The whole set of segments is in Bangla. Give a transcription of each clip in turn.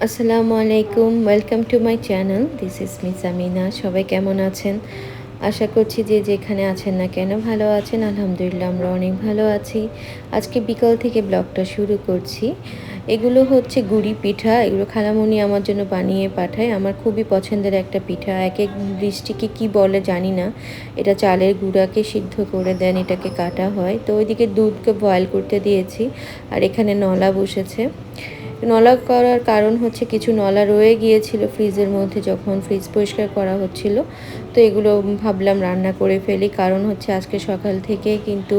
আসসালামু আলাইকুম, welcome to my channel. This is miss Amina. সবাই কেমন আছেন? আশা করছি যে যেখানে আছেন না কেন ভালো আছেন। আলহামদুলিল্লাহ আমরা অনেক ভালো আছি। আজকে বিকাল থেকে ব্লগটা শুরু করছি। এগুলো হচ্ছে গুড়ি পিঠা। এগুলো খালামণি আমার জন্য বানিয়ে পাঠায়। আমার খুবই পছন্দের একটা পিঠা। এক এক ডিস্ট্রিক্টে কী বলে জানি না। এটা চালের গুঁড়াকে সিদ্ধ করে দেন, এটাকে কাটা হয়। তো ওইদিকে দুধকে বয়েল করতে দিয়েছি, আর এখানে নলা বসেছে। নলা করার কারণ হচ্ছে কিছু নলা রয়ে গিয়েছিল ফ্রিজের মধ্যে যখন ফ্রিজ পরিষ্কার করা হচ্ছিল। তো এগুলো ভাবলাম রান্না করে ফেলি, কারণ হচ্ছে আজকে সকাল থেকে কিন্তু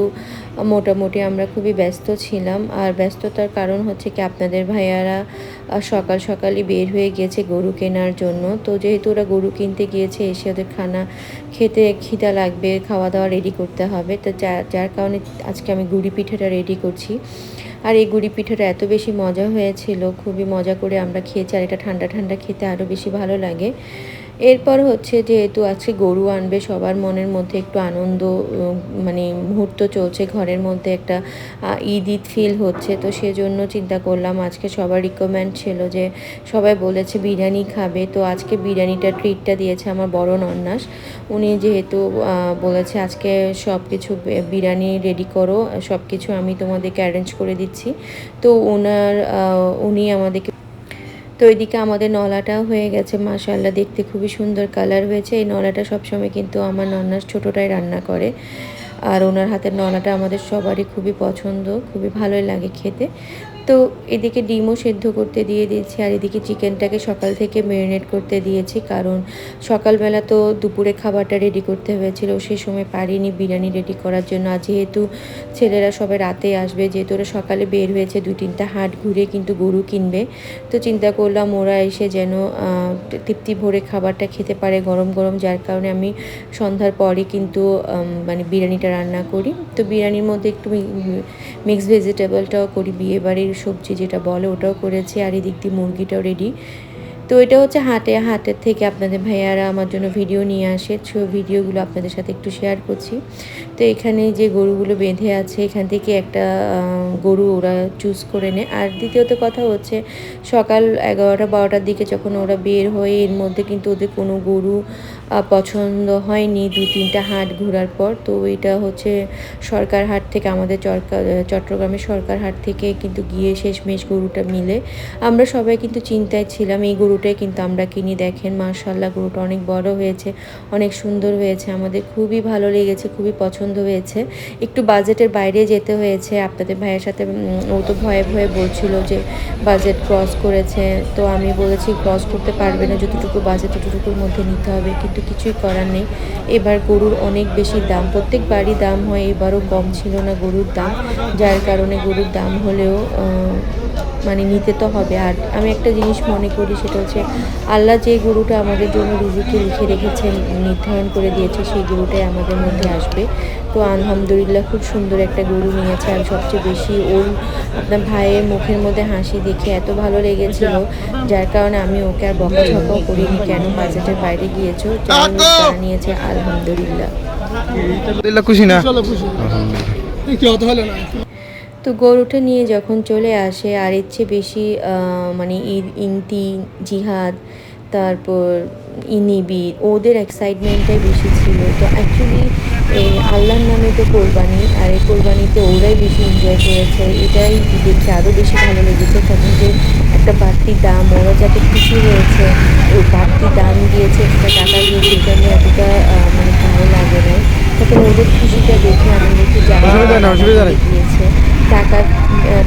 মোটামুটি আমরা খুবই ব্যস্ত ছিলাম। আর ব্যস্ততার কারণ হচ্ছে কি আপনাদের ভাইয়ারা সকাল সকালই বের হয়ে গিয়েছে গরু কেনার জন্য। তো যেহেতু ওরা গরু কিনতে গিয়েছে, এসে ওদের খানা খেতে খিদা লাগবে, খাওয়া দাওয়া রেডি করতে হবে। তো যার কারণে আজকে আমি গুড়ি পিঠাটা রেডি করছি। আর এই গুড়ি পিঠাটা এত বেশি মজা হয়েছিল, খুবই মজা করে আমরা খেয়েছি। আর এটা ঠান্ডা ঠান্ডা খেতে আরও বেশি ভালো লাগে। এরপর হচ্ছে যেহেতু আজকে গরু আনবে, সবার মনের মধ্যে একটু আনন্দ মানে মুহূর্ত চলছে, ঘরের মধ্যে একটা ঈদ ঈদ ফিল হচ্ছে। তো সেজন্য চিন্তা করলাম, আজকে সবার রিকমেন্ড ছিল যে সবাই বলেছে বিরিয়ানি খাবে। তো আজকে বিরিয়ানিটা ট্রিটটা দিয়েছে আমার বড় নন্নাস। উনি যেহেতু বলেছে আজকে সব কিছু বিরিয়ানি রেডি করো, সব কিছু আমি তোমাদেরকে অ্যারেঞ্জ করে দিচ্ছি। তো উনি আমাদেরকে, তো এদিকে আমাদের নলাটাও হয়ে গেছে। মাশাআল্লাহ, দেখতে খুবই সুন্দর কালার হয়েছে। এই নলাটা সবসময় কিন্তু আমার নন্নাস ছোটোটাই রান্না করে। আর ওনার হাতের নলাটা আমাদের সবারই খুবই পছন্দ, খুবই ভালোই লাগে খেতে। তো এদিকে ডিমও সেদ্ধ করতে দিয়ে দিয়েছি, আর এদিকে চিকেনটাকে সকাল থেকে ম্যারিনেট করতে দিয়েছি, কারণ সকালবেলা তো দুপুরে খাবারটা রেডি করতে হয়েছিল, সেই সময় পারিনি বিরিয়ানি রেডি করার জন্য। আর যেহেতু ছেলেরা সবাই রাতে আসবে, যেহেতু ওরা সকালে বের হয়েছে 2-3টা হাট ঘুরে কিন্তু গরু কিনবে, তো চিন্তা করলাম ওরা এসে যেন তৃপ্তি ভরে খাবারটা খেতে পারে গরম গরম। যার কারণে আমি সন্ধ্যার পরে কিন্তু মানে বিরিয়ানিটা রান্না করি। তো বিরিয়ানির মধ্যে একটু মিক্স ভেজিটেবলটাও করি, বিয়েবাড়ির সবজি যেটা বলে ওটাও করেছি। আর এদিক দিয়ে মুরগিটাও রেডি। তো এটা হচ্ছে হাটের থেকে আপনাদের ভাইয়ারা আমার জন্য ভিডিও নিয়ে আসে। ভিডিওগুলো আপনাদের সাথে একটু শেয়ার করছি। তো এখানে যে গরুগুলো বেঁধে আছে, এখান থেকে একটা গরু ওরা চুজ করে নেয়। আর দ্বিতীয়ত কথা হচ্ছে, সকাল 11টা-12টার দিকে যখন ওরা বের হয়ে, এর মধ্যে কিন্তু ওদের কোনো গরু পছন্দ হয়নি 2-3টা হাট ঘোরার পর। তো এটা হচ্ছে সরকার হাট থেকে, আমাদের চট্টগ্রামের সরকার হাট থেকে কিন্তু গিয়ে শেষমেশ গরুটা মিলে। আমরা সবাই কিন্তু চিন্তায় ছিলাম এই গরুটাই কিন্তু আমরা কিনি। দেখেন মাশাআল্লাহ, গরুটা অনেক বড় হয়েছে, অনেক সুন্দর হয়েছে, আমাদের খুবই ভালো লেগেছে, খুবই পছন্দ হয়েছে। একটু বাজেটের বাইরে যেতে হয়েছে আপনাদের ভাইয়ের সাথে। ও তো ভয়ে ভয়ে বলছিল যে বাজেট ক্রস করেছে। তো আমি বলেছি ক্রস করতে পারবে না, যতটুকু বাজেট ততটুকুর মধ্যে নিতে হবে, কিন্তু কিছুই করার নেই। এবার গরুর অনেক বেশি দাম, প্রত্যেকবারই দাম হয়, এবারও কম ছিল না গরুর দাম। যার কারণে গরুর দাম হলেও মানে নিতে তো হবে। আর আমি একটা জিনিস মনে করি, সেটা হচ্ছে আল্লাহ যে গরুটা আমাদের জন্য রিজিকে লিখে রেখেছেন, নির্ধারণ করে দিয়েছে, সেই গরুটাই আমাদের মধ্যে আসবে। তো আলহামদুলিল্লাহ খুব সুন্দর একটা গরু নিয়েছে। আর সবচেয়ে বেশি ওর আপনার ভাইয়ের মুখের মধ্যে হাসি দেখে এত ভালো লেগেছিল, যার কারণে আমি ওকে আর বকাঝকাও করিনি, কেন বাজেটের বাইরে গিয়েছো। যাই হোক, তারা নিয়েছে আলহামদুলিল্লাহ। খুশি না? তো গরুটা নিয়ে যখন চলে আসে, আর এর চেয়ে বেশি মানে ইনতি, জিহাদ, তারপর ইনিবির, ওদের এক্সাইটমেন্টটাই বেশি ছিল। তো অ্যাকচুয়ালি এই আল্লাহর নামে তো কোরবানি, আর এই কোরবানিতে ওরাই বেশি এনজয় করেছে, এটাই দেখে আরও বেশি ভালো লেগেছে। তখন যে একটা বাড়তি দাম, ওরা যাতে খুশি হয়েছে, ওই বাড়তি দাম দিয়েছে, একটা টাকা দিয়েছে, এটা নিয়ে এতটা মানে ভালো লাগে না। তখন ওদের খুশিটা দেখে আমাদের একটু দিয়েছে। টাকার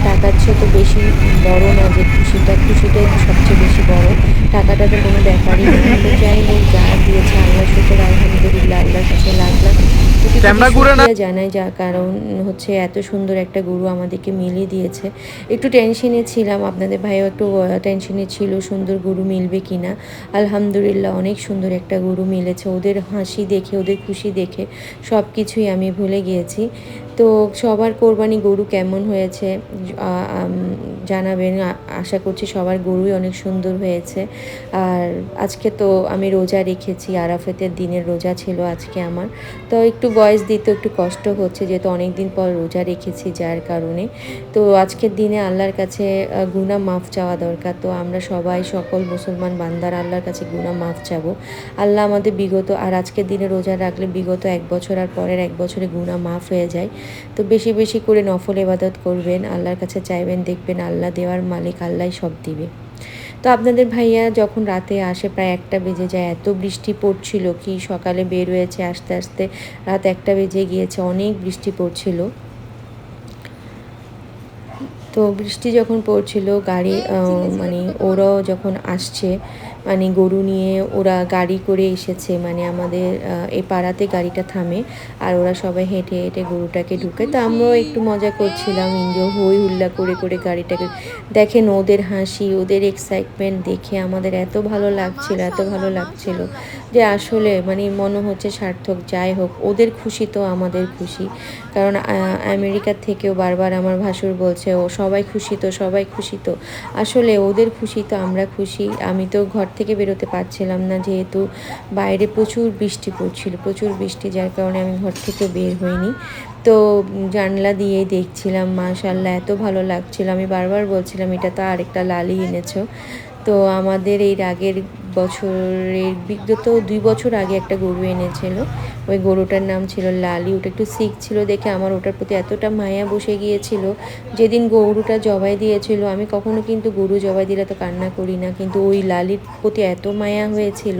টাকার চেয়ে তো বেশি বড় না যে খুশিটাই সবচেয়ে বেশি বড়। টাকাটা তো কোনো ব্যাপারই না। তো যাই হোক, যা দিয়েছে আল্লাহ শুকর, আলহামদুলিল্লাহ, আল্লাহর কাছে লাখ লাখ শুকরিয়া জানাই, যার কারণ হচ্ছে এত সুন্দর একটা গরু আমাদেরকে মিলিয়ে দিয়েছে। একটু টেনশনে ছিলাম, আপনাদের ভাইও একটু টেনশনে ছিল সুন্দর গরু মিলবে কি না। আলহামদুলিল্লাহ অনেক সুন্দর একটা গরু মিলেছে। ওদের হাসি দেখে, ওদের খুশি দেখে সব কিছুই আমি ভুলে গিয়েছি। তো সবার কোরবানি গরু কেমন হয়েছে জানাবেন। আশা করছি সবার গরুই অনেক সুন্দর হয়েছে। আর আজকে তো আমি রোজা রেখেছি, আরাফাতের দিনের রোজা ছিল আজকে আমার। তো একটু ভয়েস দিতে একটু কষ্ট হচ্ছে, যেহেতু অনেক দিন পর রোজা রেখেছি যার কারণে। তো আজকের দিনে আল্লাহর কাছে গুনাহ মাফ চাওয়া দরকার। তো আমরা সবাই সকল মুসলমান বান্দারা আল্লাহর কাছে গুনাহ মাফ চাবো। আল্লাহ আমাদের বিগত আর আজকের দিনে রোজা রাখলে বিগত 1 বছর আর পরের 1 বছরে গুনাহ মাফ হয়ে যায়। তো বেশি বেশি করে নফল ইবাদত করবেন, আল্লাহর কাছে চাইবেন, দেখবেন আল্লাহ দেওয়ার মালিক, আল্লাহই সব দিবে। তো আপনাদের ভাইয়া যখন রাতে আসে প্রায় 1টা বেজে যায়, এত বৃষ্টি পড়ছিল কি সকালে বের হয়েছে আস্তে আস্তে রাত 1টা বেজে গিয়েছে, অনেক বৃষ্টি পড়ছিল। তো বৃষ্টি যখন পড়ছিল গাড়ি মানে ওরাও যখন আসছে মানে গরু নিয়ে ওরা গাড়ি করে এসেছে, মানে আমাদের এই পাড়াতে গাড়িটা থামে আর ওরা সবাই হেঁটে হেঁটে গরুটাকে ঢুকে। তো আমরাও একটু মজা করছিলাম, এনজয় হই হুল্লা করে করে গাড়িটাকে। দেখেন ওদের হাসি, ওদের এক্সাইটমেন্ট দেখে আমাদের এত ভালো লাগছিল, এত ভালো লাগছিল যে আসলে মানে মনে হচ্ছে সার্থক। যাই হোক, ওদের খুশি তো আমাদের খুশি। কারণ আমেরিকার থেকেও বারবার আমার ভাসুর বলছে ও সবাই খুশি তো, সবাই খুশি তো। আসলে ওদের খুশি তো আমরা খুশি। আমি তো ঘর থেকে বেরোতে পারছিলাম না, যেহেতু বাইরে প্রচুর বৃষ্টি পড়ছিল, প্রচুর বৃষ্টি, যার কারণে আমি ঘর থেকে বের হইনি। তো জানলা দিয়েই দেখছিলাম, মাশাআল্লাহ এত ভালো লাগছিল। আমি বারবার বলছিলাম এটা তো আরেকটা লালি এনেছো। তো আমাদের এই আগের বছরের বিগত 2 বছর আগে একটা গরু এনেছিল, ওই গরুটার নাম ছিল লালি। ওটা একটু সিক ছিল দেখে আমার ওটার প্রতি এতটা মায়া বসে গিয়েছিল। যেদিন গরুটা জবাই দিয়েছিল, আমি কখনো কিন্তু গরু জবাই দিলে তো কান্না করি না, কিন্তু ওই লালির প্রতি এত মায়া হয়েছিল।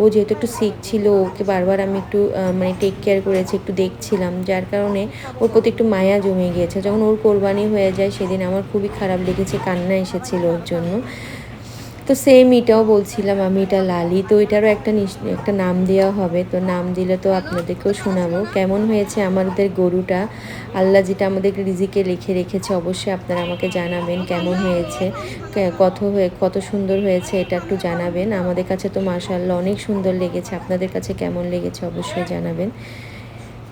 ও যেহেতু একটু সিক ছিল, ওকে বারবার আমি একটু মানে টেক কেয়ার করেছি, একটু দেখছিলাম, যার কারণে ওর প্রতি একটু মায়া জমে গিয়েছে। যখন ওর কোরবানি হয়ে যায় সেদিন আমার খুবই খারাপ লেগেছে, কান্না এসেছিল ওর জন্য। তো সেম এটাও বলছিলাম আমি, এটা লালি, তো এটারও একটা নাম দেওয়া হবে। তো নাম দিলে তো আপনাদেরকেও শোনাবো কেমন হয়েছে আমাদের গরুটা। আল্লাহ যেটা আমাদেরকে রিজিকে লিখে রেখেছে, অবশ্যই আপনারা আমাকে জানাবেন কেমন হয়েছে, কত সুন্দর হয়েছে, এটা একটু জানাবেন। আমাদের কাছে তো মাশাআল্লাহ অনেক সুন্দর লেগেছে, আপনাদের কাছে কেমন লেগেছে অবশ্যই জানাবেন।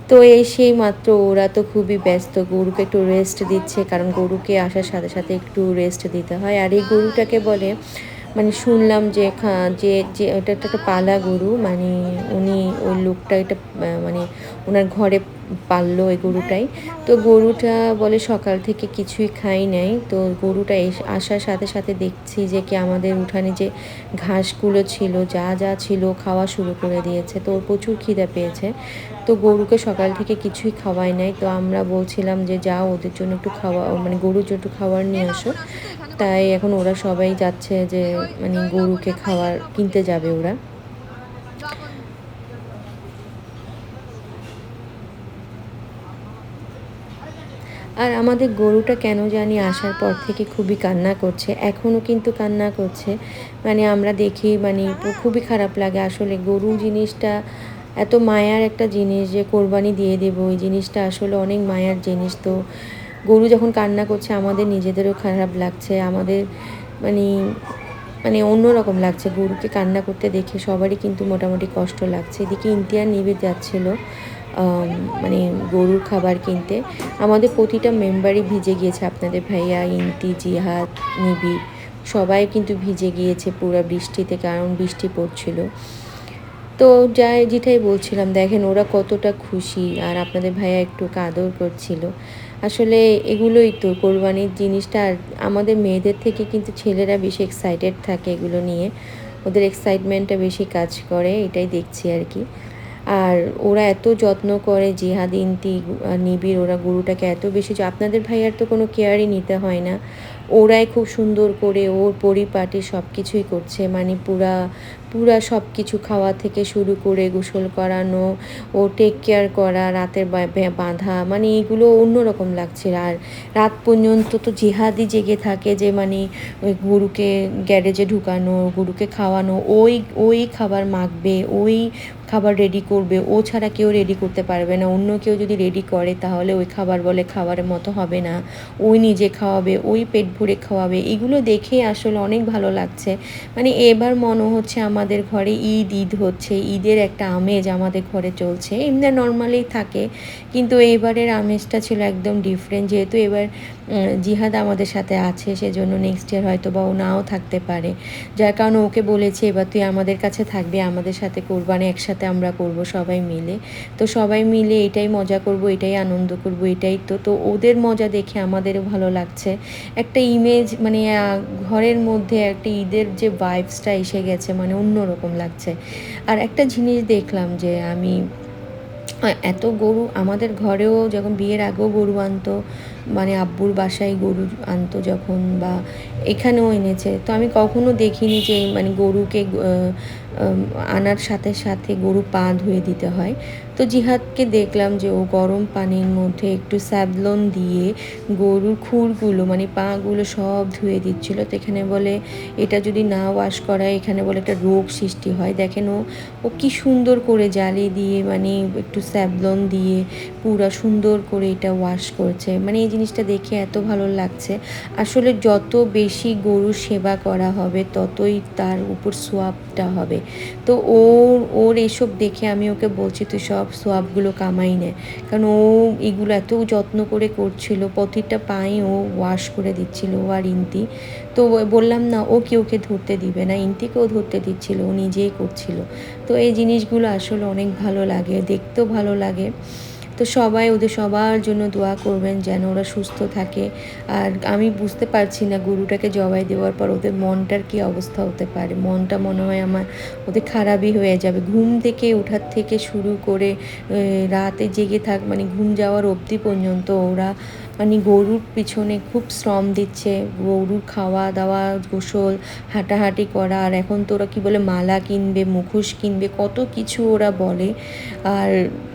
তো এই সেই মাত্র ওরা তো খুবই ব্যস্ত, গরুকে একটু রেস্ট দিচ্ছে, কারণ গরুকে আসার সাথে সাথে একটু রেস্ট দিতে হয়। আর এই গরুটাকে বলে মানে শুনলাম যে যে যে ওটা একটা পালা গরু, মানে উনি ওই লোকটা এটা মানে ওনার ঘরে পাললো ওই গরুটাই। তো গরুটা বলে সকাল থেকে কিছুই খাই নাই। তো গরুটা আসার সাথে সাথে দেখছি যে কি আমাদের উঠানে যে ঘাসগুলো ছিল যা যা ছিল খাওয়া শুরু করে দিয়েছে। তো ওর প্রচুর খিদে পেয়েছে। তো গরুকে সকাল থেকে কিছুই খাওয়াই নাই। তো আমরা বলছিলাম যে যাও ওদের জন্য একটু খাওয়া, মানে গরুর জন্য একটু খাবার নিয়ে আসো। তাই এখন ওরা সবাই যাচ্ছে যে মানে গরুকে খাবার কিনতে যাবে ওরা। আর আমাদের গরুটা কেন জানি আসার পর থেকে খুবই কান্না করছে, এখনও কিন্তু কান্না করছে। মানে আমরা দেখি মানে খুবই খারাপ লাগে আসলে। গরু জিনিসটা এত মায়ার একটা জিনিস, যে কোরবানি দিয়ে দেবো, ওই জিনিসটা আসলে অনেক মায়ার জিনিস। তো গরু যখন কান্না করছে আমাদের নিজেদেরও খারাপ লাগছে, আমাদের মানে মানে অন্যরকম লাগছে গরুকে কান্না করতে দেখে। সবারই কিন্তু মোটামুটি কষ্ট লাগছে। এদিকে ইমতিয়াজ নিবে যাচ্ছিলো মানে গরুর খাবার কিনতে। আমাদের প্রতিটা মেম্বারই ভিজে গিয়েছে, আপনাদের ভাইয়া, ইন্তি, জিহাদ, নিবিড় সবাই কিন্তু ভিজে গিয়েছে পুরো বৃষ্টিতে, কারণ বৃষ্টি পড়ছিল। তো যেটাই বলছিলাম, দেখেন ওরা কতটা খুশি, আর আপনাদের ভাইয়া একটু কাদর করছিল। আসলে এগুলোই তো কোরবানির জিনিসটা। আর আমাদের মেয়েদের থেকে কিন্তু ছেলেরা বেশি এক্সাইটেড থাকে এগুলো নিয়ে, ওদের এক্সাইটমেন্টটা বেশি কাজ করে, এটাই দেখছি আর কি। আর ওরা এত যত্ন করে, জিহাদ, ইন্তি, নিবিড়, ওরা গরুটাকে এত বেশি, যে আপনাদের ভাইয়ার তো কোনো কেয়ারই নিতে হয় না, ওরাই খুব সুন্দর করে ওর পরিপাটি সব কিছুই করছে। মানে পুরা পুরা সব কিছু খাওয়া থেকে শুরু করে গোসল করানো, ও টেক কেয়ার করা, রাতের বাঁধা, মানে এগুলো অন্যরকম লাগছে। আর রাত পর্যন্ত তো জিহাদি জেগে থাকে, যে মানে ওই গরুকে গ্যারেজে ঢুকানো, গরুকে খাওয়ানো, ওই ওই খাবার মাখবে, ওই খাবার রেডি করবে, ও ছাড়া কেউ রেডি করতে পারবে না। অন্য কেউ যদি রেডি করে তাহলে ওই খাবার বলে খাবারের মতো হবে না। ওই নিজে খাওয়াবে, ওই পেট ভরে খাওয়াবে, এগুলো দেখে আসলে অনেক ভালো লাগছে। মানে এবার মনে হচ্ছে আমাদের ঘরে ঈদ ঈদ হচ্ছে, ঈদের একটা আমেজ আমাদের ঘরে চলছে। এমনি নর্মালি থাকে, কিন্তু এবারের আমেজটা ছিল একদম ডিফারেন্ট, যেহেতু এবার জিহাদ আমাদের সাথে আছে, সেজন্য নেক্সট ইয়ার হয়তো বা ও নাও থাকতে পারে, যার কারণে ওকে বলেছি এবার তুই আমাদের কাছে থাকবি, আমাদের সাথে কোরবানি একসাথে আমরা করব সবাই মিলে। তো সবাই মিলে এটাই মজা করব, এটাই আনন্দ করব, এটাই তো তো ওদের মজা দেখে আমাদেরও ভালো লাগছে। একটা ইমেজ মানে ঘরের মধ্যে একটা ঈদের যে ভাইবসটা এসে গেছে, মানে অন্যরকম লাগছে। আর একটা জিনিস দেখলাম যে আমি এত গরু আমাদের ঘরেও যখন বিয়ের আগেও গরু আনতো, মানে আব্বুর বাসায় গরু আনতো যখন, বা এখানেও এনেছে, তো আমি কখনো দেখিনি যে মানে গরুকে আনার সাথে সাথে গরু পা ধুয়ে দিতে হয়। তো জিহাদকে দেখলাম যে ও গরম পানির মধ্যে একটু স্যাভলন দিয়ে গরুর খুরগুলো মানে পাগুলো সব ধুয়ে দিচ্ছিল। তো এখানে বলে এটা যদি না ওয়াশ করায় এখানে বলে একটা রোগ সৃষ্টি হয়। দেখেন ও ও কী সুন্দর করে জালি দিয়ে মানে একটু স্যাভলন দিয়ে পুরা সুন্দর করে এটা ওয়াশ করছে। মানে এই জিনিসটা দেখে এত ভালো লাগছে। আসলে যত বেশি গরুর সেবা করা হবে ততই তার উপর সোয়াবটা হবে। তো ওর এসব দেখে আমি ওকে বলছি তুই সব সোয়াবগুলো কামাই নে, কারণ ও এগুলো এত যত্ন করে করছিল, প্রতিটা পাই ও ওয়াশ করে দিচ্ছিল, ও আর ইন্তি। তো বললাম না ও কি ওকে ধরতে দিবে না, ইন্তিকেও ধরতে দিচ্ছিল, ও নিজেই করছিল। তো এই জিনিসগুলো আসলে অনেক ভালো লাগে, দেখতেও ভালো লাগে। তো সবাই ওদের সবার জন্য দোয়া করবেন যেন ওরা সুস্থ থাকে। আর আমি বুঝতে পারছি না গরুটাকে জবাই দেওয়ার পর ওদের মনটার কী অবস্থা হতে পারে। মনটা মনে হয় আমার ওদের খারাপই হয়ে যাবে। ঘুম থেকে ওঠার থেকে শুরু করে রাতে জেগে থাক মানে ঘুম যাওয়ার অবধি পর্যন্ত ওরা মানে গরুর পিছনে খুব শ্রম দিচ্ছে। গরুর খাওয়া দাওয়া, গোসল, হাঁটাহাঁটি করা, আর এখন তো ওরা কী বলে মালা কিনবে, মুখোশ কিনবে, কত কিছু ওরা বলে। আর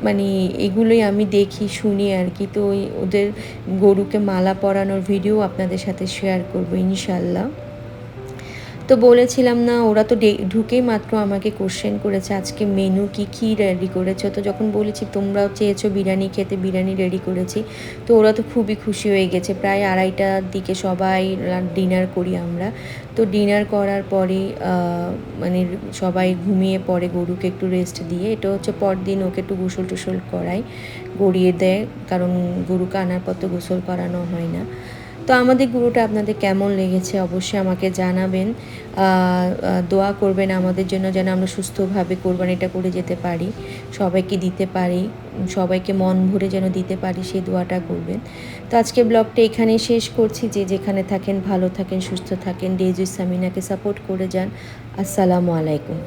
মানে এগুলোই আমি দেখি শুনি আর কি। তো ওদের গরুকে মালা পরানোর ভিডিও আপনাদের সাথে শেয়ার করবো ইনশাল্লাহ। তো বলেছিলাম না ওরা তো ঢুকেই মাত্র আমাকে কোশ্চেন করেছে আজকে মেনু কি কী রেডি করেছো। তো যখন বলেছি তোমরাও চেয়েছো বিরিয়ানি খেতে, বিরিয়ানি রেডি করেছি, তো ওরা তো খুবই খুশি হয়ে গেছে। প্রায় 2:30টার দিকে সবাই ডিনার করি আমরা। তো ডিনার করার পরে মানে সবাই ঘুমিয়ে পড়ে, গরুকে একটু রেস্ট দিয়ে। এটা হচ্ছে পরদিন ওকে একটু গোসল টোসল করাই, গড়িয়ে দেয়, কারণ গরুকে আনার পর তো গোসল করানো হয় না। তো আমাদের গরুটা আপনাদের কেমন লেগেছে অবশ্যই আমাকে জানাবেন। দোয়া করবেন আমাদের জন্য যেন আমরা সুস্থভাবে কোরবানিটা করে যেতে পারি, সবাইকে দিতে পারি, সবাইকে মন ভরে যেন দিতে পারি, সেই দোয়াটা করবেন। তো আজকে ব্লগটা এখানেই শেষ করছি। যে যেখানে থাকেন ভালো থাকেন, সুস্থ থাকেন, ডেজ উইথ সামিনাকে সাপোর্ট করে যান। আসসালামু আলাইকুম।